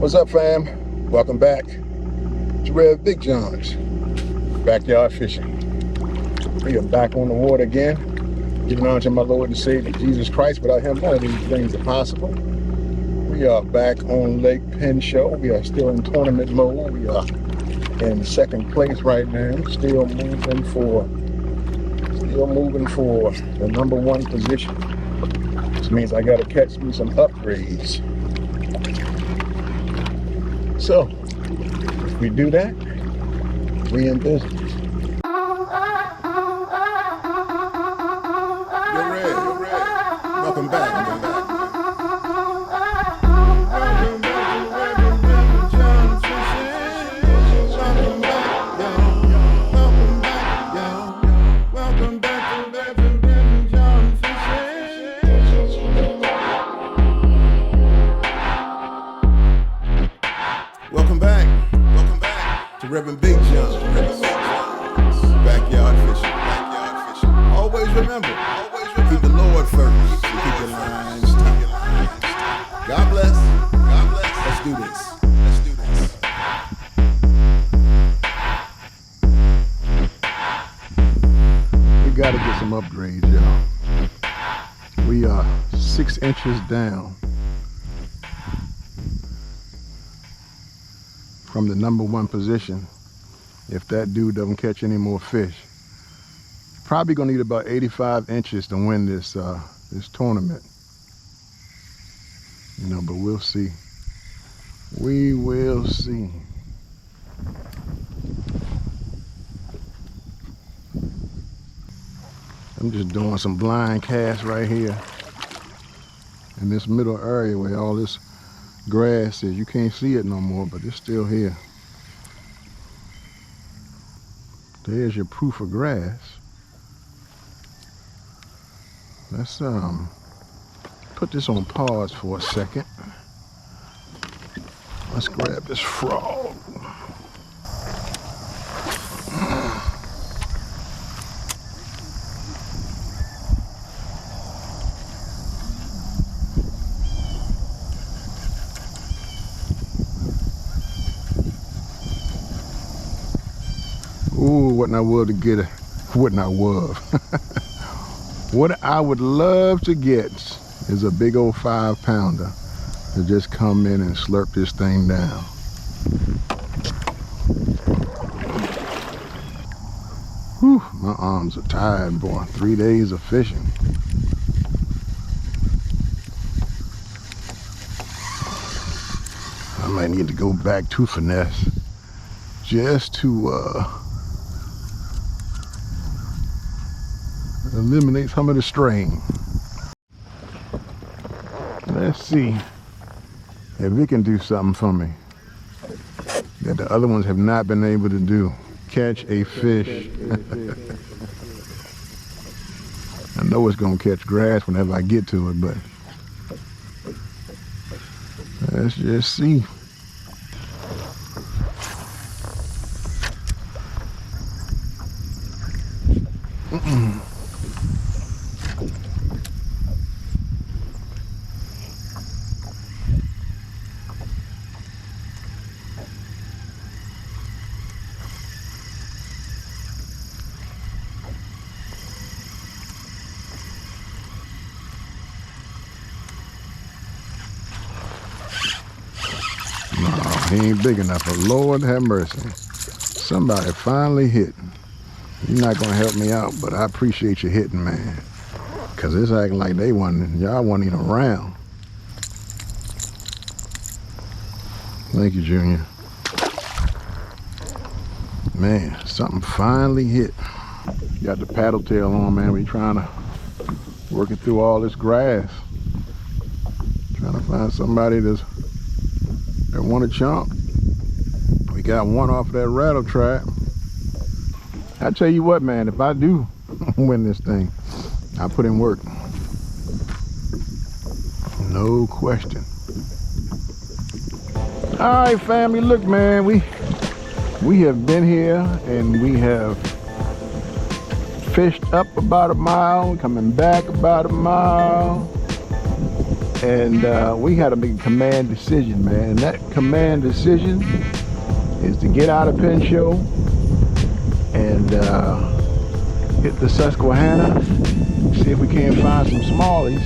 What's up, fam? Welcome back to BigJohn's backyard fishing. We are back on the water again, giving honor to my Lord and Savior Jesus Christ. Without him, none of these things are possible. We are back on Lake Penn Show. We are still in tournament mode. We are in second place right now. Still moving for the #1 position. This means I gotta catch me some upgrades. So, if we do that, we in business. You're ready. Welcome back, man. Welcome back to Reverend BigJohn, backyard fishing. Always remember, keep the Lord first. Keep your lines tight. God bless. Let's do this. We gotta get some upgrades, y'all. We are 6 inches down from the #1 position. If that dude doesn't catch any more fish, probably gonna need about 85 inches to win this tournament. You know, but we'll see. We will see. I'm just doing some blind casts right here in this middle area where all this grass is. You can't see it no more, but it's still here. There's your proof of grass. Let's put this on pause for a second. Let's grab this frog. Ooh, what I would to get what I would. What I would love to get is a big old 5-pounder to just come in and slurp this thing down. Whew, my arms are tired, boy. 3 days of fishing. I might need to go back to finesse just to eliminate some of the strain. Let's see if it can do something for me that the other ones have not been able to do. Catch a fish. I know it's gonna catch grass whenever I get to it, but let's just see. He ain't big enough, but Lord have mercy. Somebody finally hit. You're not gonna help me out, but I appreciate you hitting, man. Cause it's acting like y'all wasn't even around. Thank you, Junior. Man, something finally hit. Got the paddle tail on, man. We trying to work it through all this grass. Trying to find somebody that want a chunk. We got one off of that rattle trap. I tell you what, man, if I do win this thing, I put in work. No question. All right, family, look, man, we have been here and we have fished up about a mile, coming back about a mile. And we had to make a command decision, man. And that command decision is to get out of Pinchot and hit the Susquehanna, see if we can't find some smallies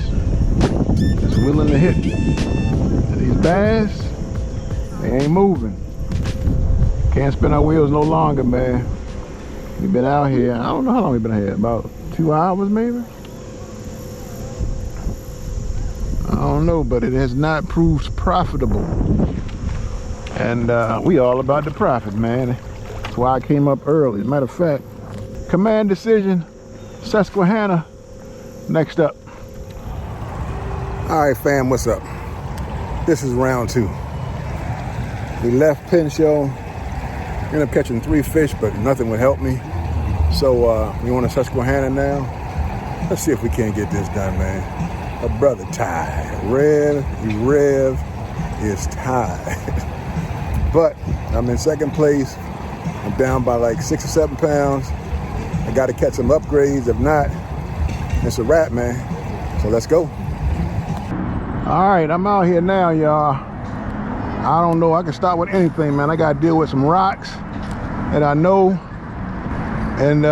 that's willing to hit. And these bass, they ain't moving. Can't spin our wheels no longer, man. We've been out here, I don't know how long we've been here, about 2 hours maybe? I don't know, but it has not proved profitable. And we all about the profit, man. That's why I came up early. As a matter of fact, command decision, Susquehanna, next up. All right, fam, what's up? This is round 2. We left Pinchot, ended up catching 3 fish, but nothing would help me. So we on to Susquehanna now. Let's see if we can't get this done, man. A brother tied. Rev is tied. But I'm in second place. I'm down by like 6 or 7 pounds. I got to catch some upgrades. If not, it's a wrap, man. So let's go. All right, I'm out here now, y'all. I don't know. I can start with anything, man. I got to deal with some rocks that I know. And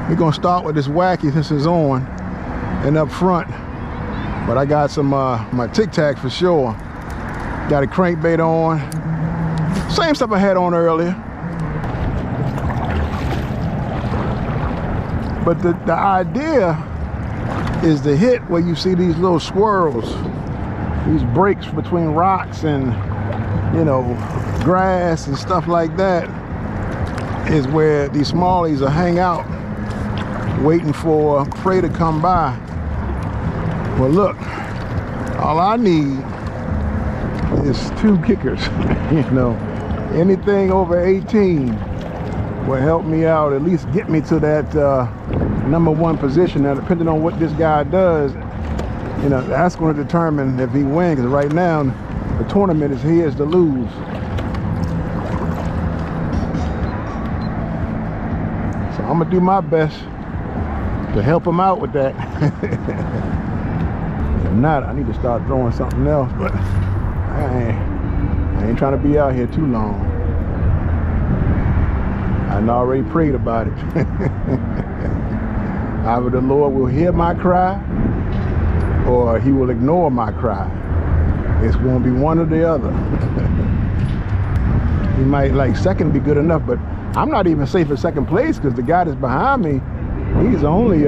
we're going to start with this wacky since it's on and up front. But I got some my Tic Tac for sure. Got a crankbait on. Same stuff I had on earlier. But the idea is to hit where you see these little swirls, these breaks between rocks and, you know, grass and stuff like that, is where these smallies will hang out waiting for prey to come by. Well, look, all I need is 2 kickers. You know, anything over 18 will help me out, at least get me to that #1 position. Now, depending on what this guy does, you know, that's going to determine if he wins, because right now the tournament is his to lose. So I'm gonna do my best to help him out with that. If not, I need to start throwing something else, but I ain't trying to be out here too long. I already prayed about it. Either the Lord will hear my cry or he will ignore my cry. It's going to be one or the other. He might, like, second be good enough, but I'm not even safe in second place because the guy that's behind me, he's only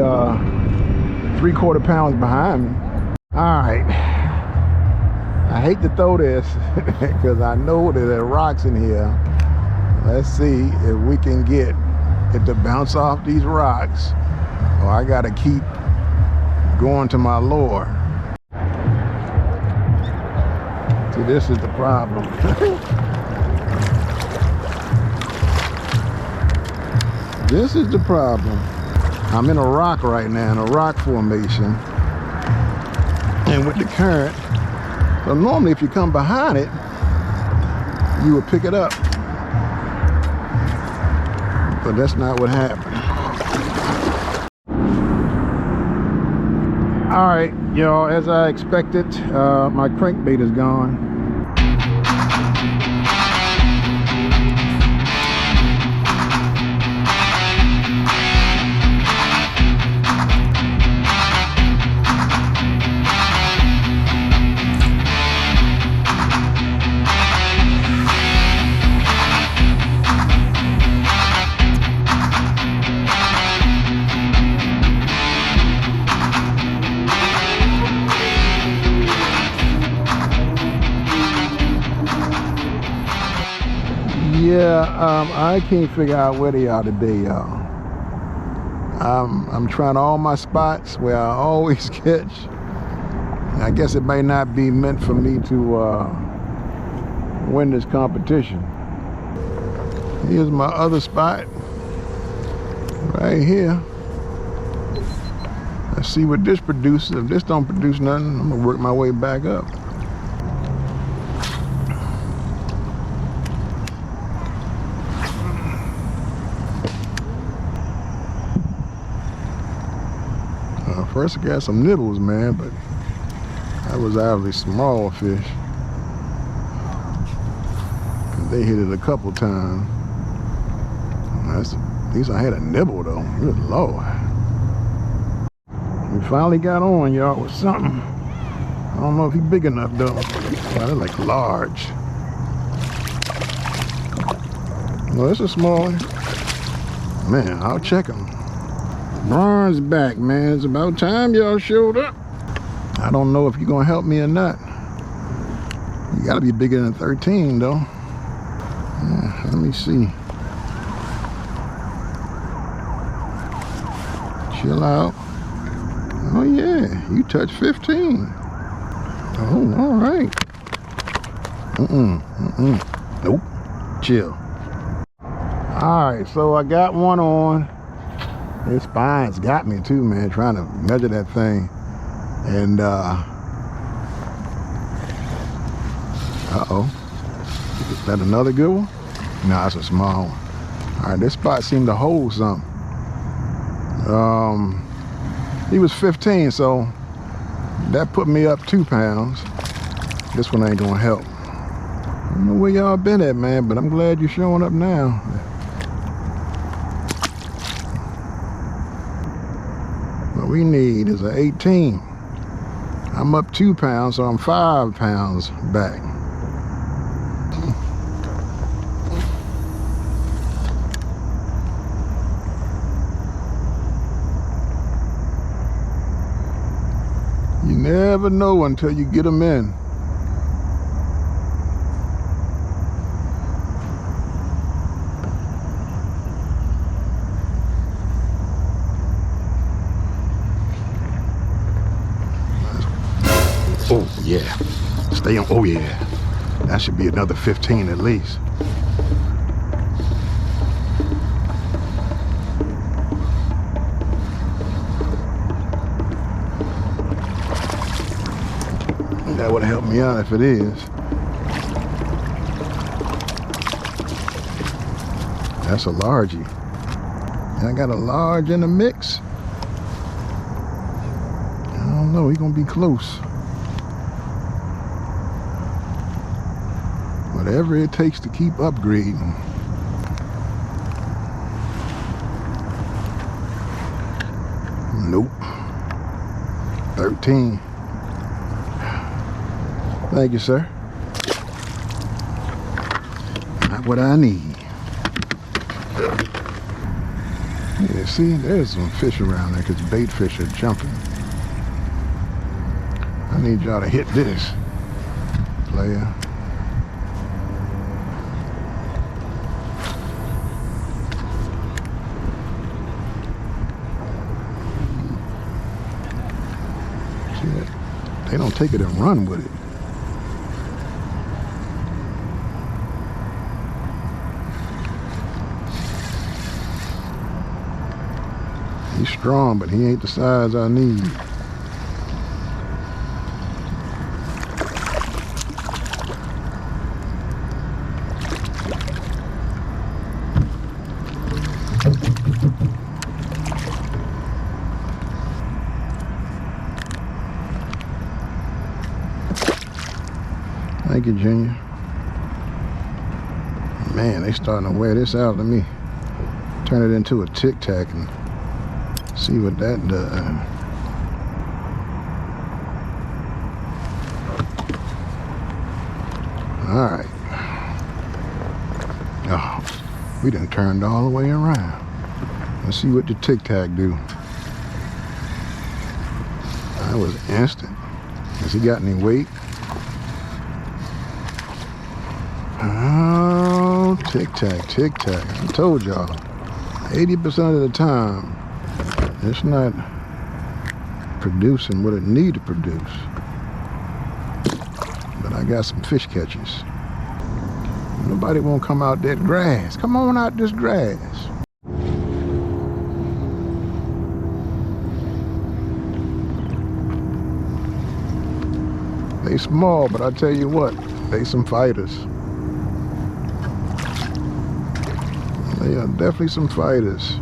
3/4 pounds behind me. All right. I hate to throw this because I know that there are rocks in here. Let's see if we can get it to bounce off these rocks, or I gotta keep going to my lure. See, this is the problem. This is the problem. I'm in a rock right now, in a rock formation, and with the current, so normally if you come behind it, you would pick it up. But that's not what happened. All right, y'all, as I expected, my crankbait is gone. Yeah, I can't figure out where they are today, y'all. I'm trying all my spots where I always catch. I guess it may not be meant for me to win this competition. Here's my other spot, right here. Let's see what this produces. If this don't produce nothing, I'm gonna work my way back up. First I got some nibbles, man, but I That was obviously small fish. They hit it a couple times. At least I had a nibble though. Good Lord. We finally got on, y'all, with something. I don't know if he's big enough though. Well, they're like large. Well, it's a small one. Man, I'll check him. Bronze back, man. It's about time y'all showed up. I don't know if you're gonna help me or not. You gotta be bigger than 13 though. Yeah, let me see. Chill out. Oh yeah, you touched 15. Oh, all right. Nope. Chill. All right, so I got one on. His spine's got me too, man, trying to measure that thing. And uh-oh. Is that another good one? No, it's a small one. All right, this spot seemed to hold something. He was 15, so that put me up 2 pounds. This one ain't gonna help. I don't know where y'all been at, man, but I'm glad you're showing up now. What we need is an 18. I'm up 2 pounds, so I'm 5 pounds back. You never know until you get them in. Oh yeah, stay on. Oh yeah, that should be another 15 at least. That would help me out if it is. That's a largie. I got a large in the mix. I don't know, he's gonna be close. Whatever it takes to keep upgrading. Nope. 13. Thank you, sir. Not what I need. Yeah, see, there's some fish around there because bait fish are jumping. I need y'all to hit this, player. See that? They don't take it and run with it. He's strong, but he ain't the size I need. Thank you, Junior. Man, they starting to wear this out to me. Turn it into a Tic Tac and see what that does. All right. Oh, we done turned all the way around. Let's see what the Tic Tac do. That was instant. Has he got any weight? Oh, Tic Tac, Tic Tac. I told y'all, 80% of the time, it's not producing what it need to produce. But I got some fish catches. Nobody won't come out that grass. Come on out this grass. They small, but I tell you what, they some fighters. They are definitely some fighters.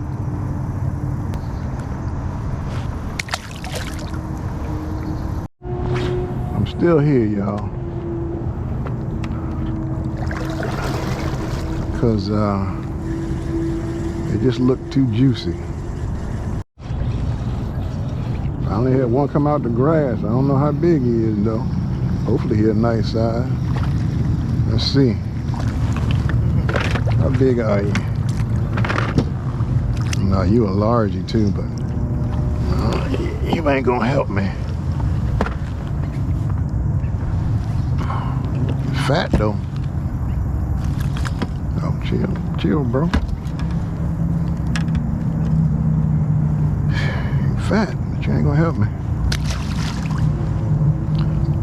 I'm I'm still here, y'all. Because it just looked too juicy. I only had one come out the grass. I don't know how big he is though. Hopefully he's a nice size. Let's see. How big are you? No, you a largie too, but you ain't gonna help me. Fat though. Oh, chill, bro. You fat, but you ain't gonna help me.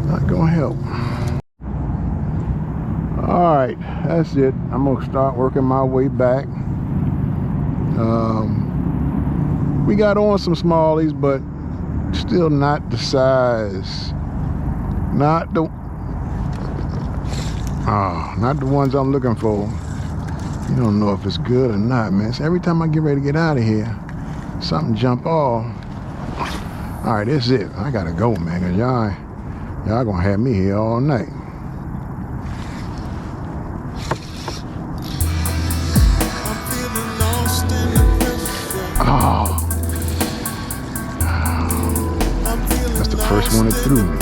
Not gonna help. All right, that's it. I'm gonna start working my way back. We got on some smallies, but still not the size. Not the ones I'm looking for. You don't know if it's good or not, man. So every time I get ready to get out of here, something jump off. All right, that's it. I gotta go, man, cause y'all gonna have me here all night. Oh, that's the first one that threw me.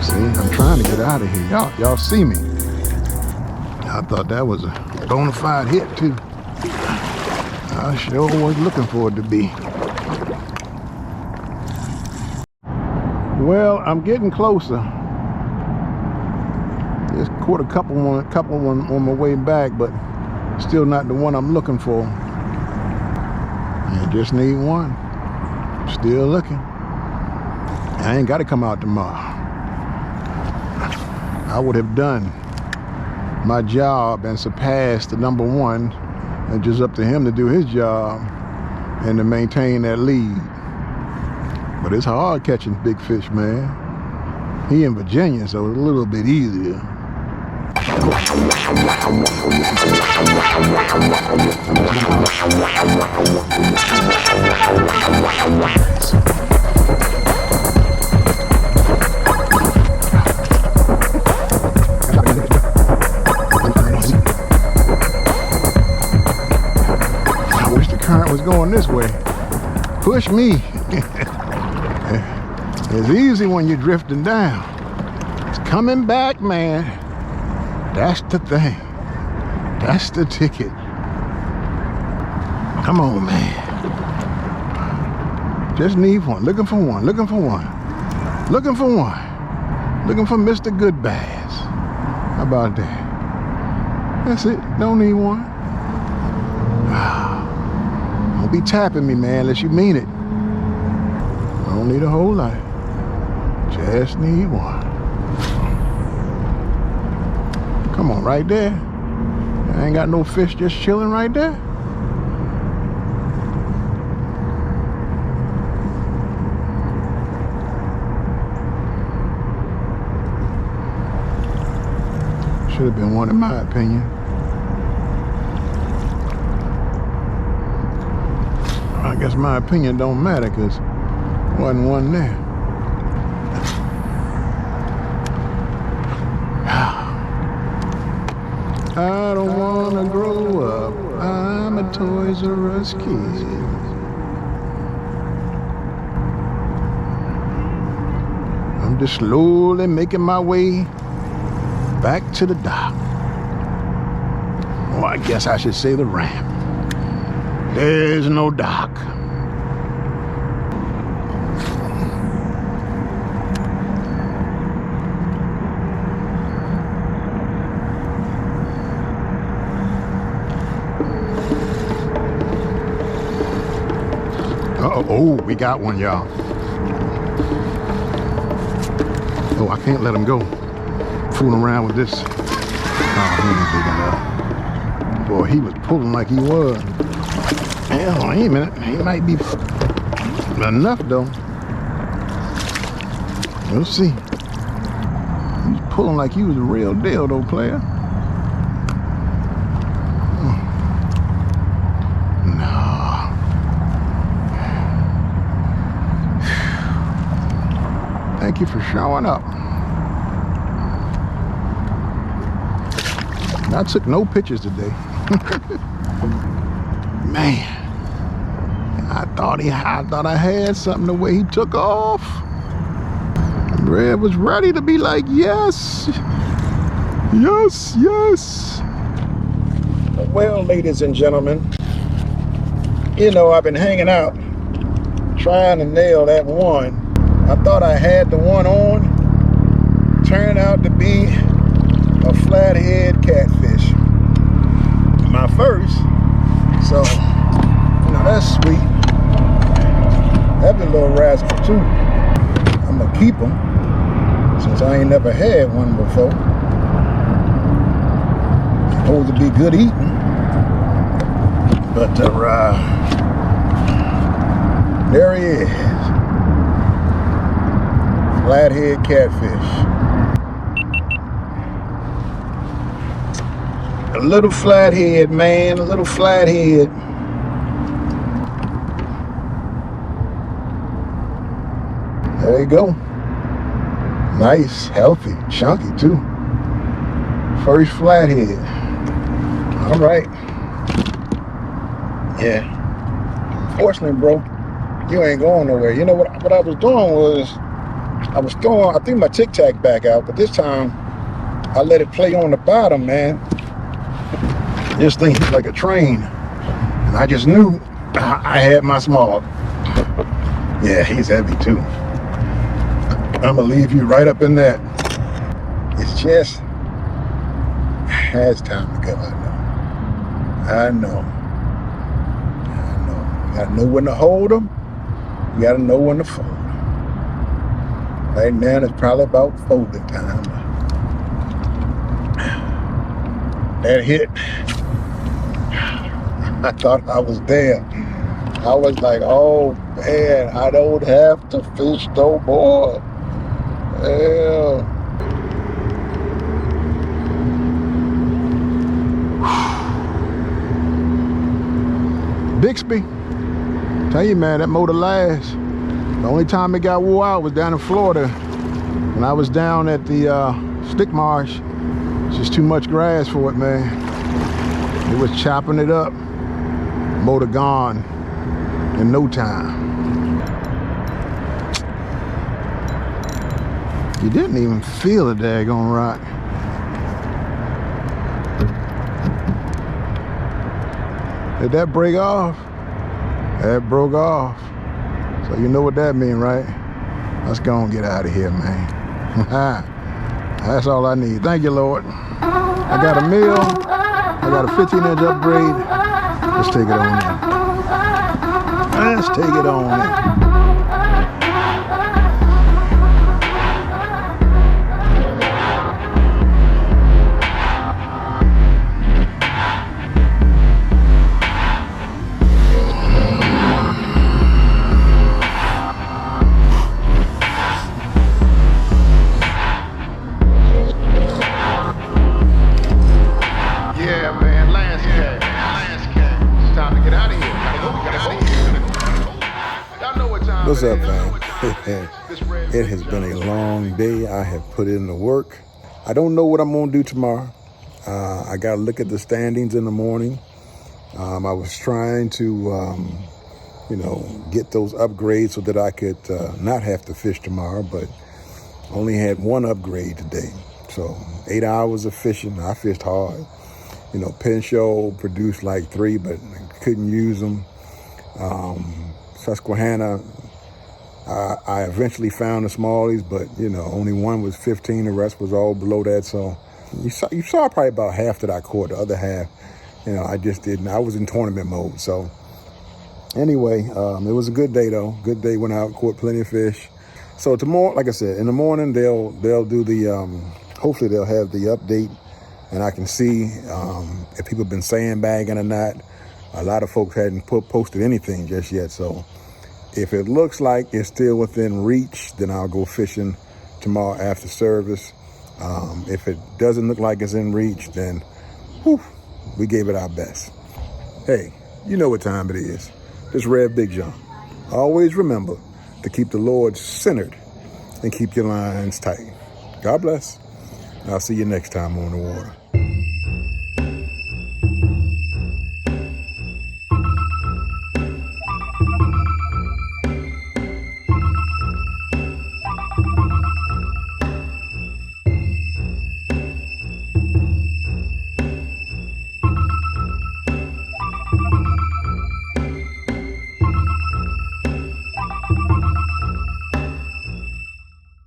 See, I'm trying to get out of here. Y'all see me. I thought that was a bona fide hit too. I sure was looking for it to be. Well, I'm getting closer. Just caught a couple on my way back, but still not the one I'm looking for. I just need one. Still looking. I ain't got to come out tomorrow. I would have done my job and surpassed the number one, and just up to him to do his job and to maintain that lead. But it's hard catching big fish, man. He in Virginia, so it's a little bit easier. I wish the current was going this way. Push me. It's easy when you're drifting down. It's coming back, man. That's the thing. That's the ticket. Come on, man. Just need one. Looking for one. Looking for one. Looking for one. Looking for Mr. Good Bass. How about that? That's it. Don't need one. Don't be tapping me, man, unless you mean it. I don't need a whole lot. Just need one. Come on, right there. I ain't got no fish just chilling right there. Should have been one in my opinion. I guess my opinion don't matter because wasn't one there. I don't want to grow up. I'm a Toys R Us kid. I'm just slowly making my way back to the dock. Or I guess I should say the ramp. There's no dock. Oh, we got one, y'all. Oh, I can't let him go. Fooling around with this. Oh, he ain't big enough. Boy, he was pulling like he was. Hell, wait a minute. He might be enough, though. We'll see. He's pulling like he was a real deal, though, player. Thank you for showing up. I took no pictures today. Man, I thought I had something the way he took off. Red was ready to be like, yes, yes, yes. Well, ladies and gentlemen, you know, I've been hanging out trying to nail that one. I thought I had the one on. Turned out to be a flathead catfish. My first. So, you know, that's sweet. That's a little rascal too. I'm gonna keep him since I ain't never had one before. Supposed to be good eating. But there he is. Flathead catfish. A little flathead, man, a little flathead. There you go. Nice, healthy, chunky too. First flathead. All right. Yeah. Fortunately, bro, you ain't going nowhere. You know what I was doing was, I was throwing, I think my Tic Tac back out, but this time I let it play on the bottom, man. This thing is like a train. And I just knew I had my small. Yeah, he's heavy too. I'm gonna leave you right up in that. It's just, it's time to go, I know. You gotta know when to hold them. You gotta know when to fold them. Right now it's probably about folding time. That hit, I thought I was there. I was like, oh man, I don't have to fish no more. Hell. Bixby, tell you, man, that motor lasts. The only time it got wore out was down in Florida when I was down at the Stick Marsh. It's just too much grass for it, man. It was chopping it up. Motor gone in no time. You didn't even feel a daggone rock. Did that break off? That broke off. So you know what that means, right? Let's go and get out of here, man. That's all I need. Thank you, Lord. I got a meal. I got a 15-inch upgrade. Let's take it on in. Let's take it on in. What's up, man? It has been a long day. I have put in the work. I don't know what I'm going to do tomorrow. I got to look at the standings in the morning. I was trying to, get those upgrades so that I could not have to fish tomorrow, but only had one upgrade today. So 8 hours of fishing. I fished hard. Pinchot produced like 3, but couldn't use them. Susquehanna, I eventually found the smallies, but only one was 15. The rest was all below that. So you saw probably about half that I caught. The other half, I just didn't. I was in tournament mode. So anyway, it was a good day though. Good day. Went out, caught plenty of fish. So tomorrow, like I said, in the morning they'll do the. Hopefully they'll have the update, and I can see if people have been sandbagging or not. A lot of folks hadn't posted anything just yet. So if it looks like it's still within reach, then I'll go fishing tomorrow after service. If it doesn't look like it's in reach, then we gave it our best. Hey, you know what time it is. This Red BigJohn. Always remember to keep the Lord centered and keep your lines tight. God bless. I'll see you next time on the water.